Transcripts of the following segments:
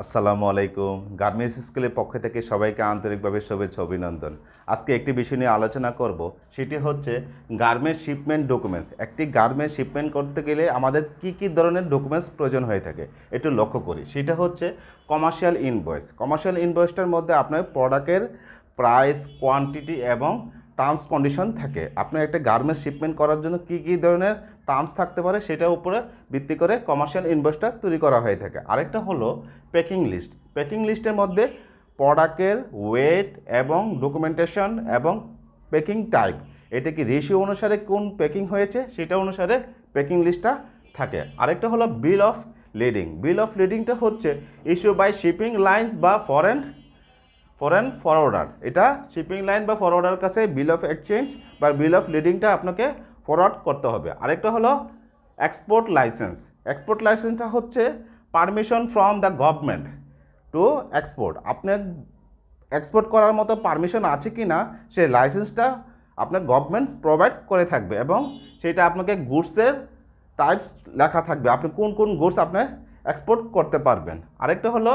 আসসালামু আলাইকুম। গার্মেন্টস স্কুলের পক্ষ থেকে সবাইকে আন্তরিকভাবে শুভেচ্ছা অভিনন্দন। আজকে একটি বিষয় নিয়ে আলোচনা করব, সেটি হচ্ছে গার্মেন্টস শিপমেন্ট ডকুমেন্টস। একটি গার্মেন্টস শিপমেন্ট করতে গেলে আমাদের কি কি ধরনের ডকুমেন্টস প্রয়োজন হয়ে থাকে একটু লক্ষ্য করি। সেটা হচ্ছে কমার্শিয়াল ইনভয়েস। কমার্শিয়াল ইনভয়েসটার মধ্যে আপনার প্রোডাক্টের প্রাইস, কোয়ান্টিটি এবং টার্মস কন্ডিশন থাকে। আপনার একটা গার্মেন্টস শিপমেন্ট করার জন্য কি কি ধরনের টার্মস থাকতে পারে সেটার উপরে ভিত্তি করে কমার্শিয়াল ইনভয়েসটা তৈরি করা হয়ে থাকে। আরেকটা হলো প্যাকিং লিস্ট। প্যাকিং লিস্টের মধ্যে প্রোডাক্টের ওয়েট এবং ডকুমেন্টেশন এবং প্যাকিং টাইপ, এটা কি রেশিও অনুসারে কোন প্যাকিং হয়েছে সেটা অনুসারে প্যাকিং লিস্টটা থাকে। আরেকটা হলো bill of lading. Bill of লিডিংটা হচ্ছে ইস্যু বাই শিপিং লাইন্স বা ফরেন ফরওয়ার্ডার। এটা শিপিং লাইন বা ফরওয়ার্ডার কাছে বিল অফ এক্সচেঞ্জ বা বিল অফ লিডিংটা আপনাকে ফরওয়ার্ড করতে হবে। আরেকটা হলো এক্সপোর্ট লাইসেন্স। এক্সপোর্ট লাইসেন্সটা হচ্ছে permission from the government to export. আপনার এক্সপোর্ট করার মতো পারমিশন আছে কি না সেই লাইসেন্সটা আপনার গভর্নমেন্ট প্রোভাইড করে থাকবে এবং সেটা আপনাকে গুডসের টাইপস লেখা থাকবে, আপনি কোন কোন গুডস আপনার এক্সপোর্ট করতে পারবেন। আরেকটা হলো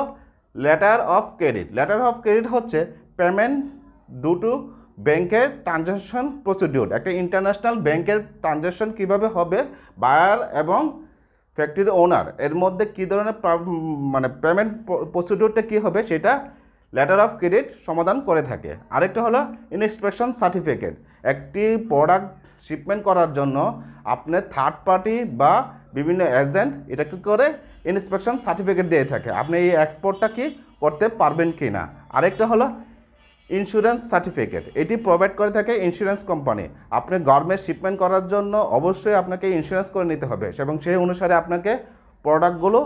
letter of credit. Letter of credit হচ্ছে পেমেন্ট ডু টু ব্যাংকের ট্রানজ্যাকশন প্রসিডিউর। একটা ইন্টারন্যাশনাল ব্যাংকের ট্রানজ্যাকশন কীভাবে হবে, বায়ার এবং ফ্যাক্টরির ওনার এর মধ্যে কী ধরনের মানে পেমেন্ট প্রসিডিউরটা কী হবে সেটা লেটার অফ ক্রেডিট সমাধান করে থাকে। আরেকটা হলো ইন্সপেকশন সার্টিফিকেট। একটি প্রোডাক্ট শিপমেন্ট করার জন্য আপনার থার্ড পার্টি বা বিভিন্ন এজেন্ট এটা কী করে ইন্সপেকশন সার্টিফিকেট দিয়ে থাকে, আপনি এই এক্সপোর্টটা কি করতে পারবেন কি না। আরেকটা হলো ইন্স্যুরেন্স সার্টিফিকেট। এটি প্রোভাইড করে থাকে ইন্স্যুরেন্স কোম্পানি। আপনি গার্মেন্টস শিপমেন্ট করার জন্য অবশ্যই আপনাকে ইন্স্যুরেন্স করে নিতে হবে এবং সেই অনুসারে আপনাকে প্রোডাক্টগুলো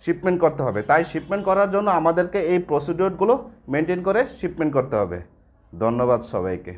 শিপমেন্ট করতে হবে। তাই শিপমেন্ট করার জন্য আমাদেরকে এই প্রসিডিওরগুলো মেনটেন করে শিপমেন্ট করতে হবে। ধন্যবাদ সবাইকে।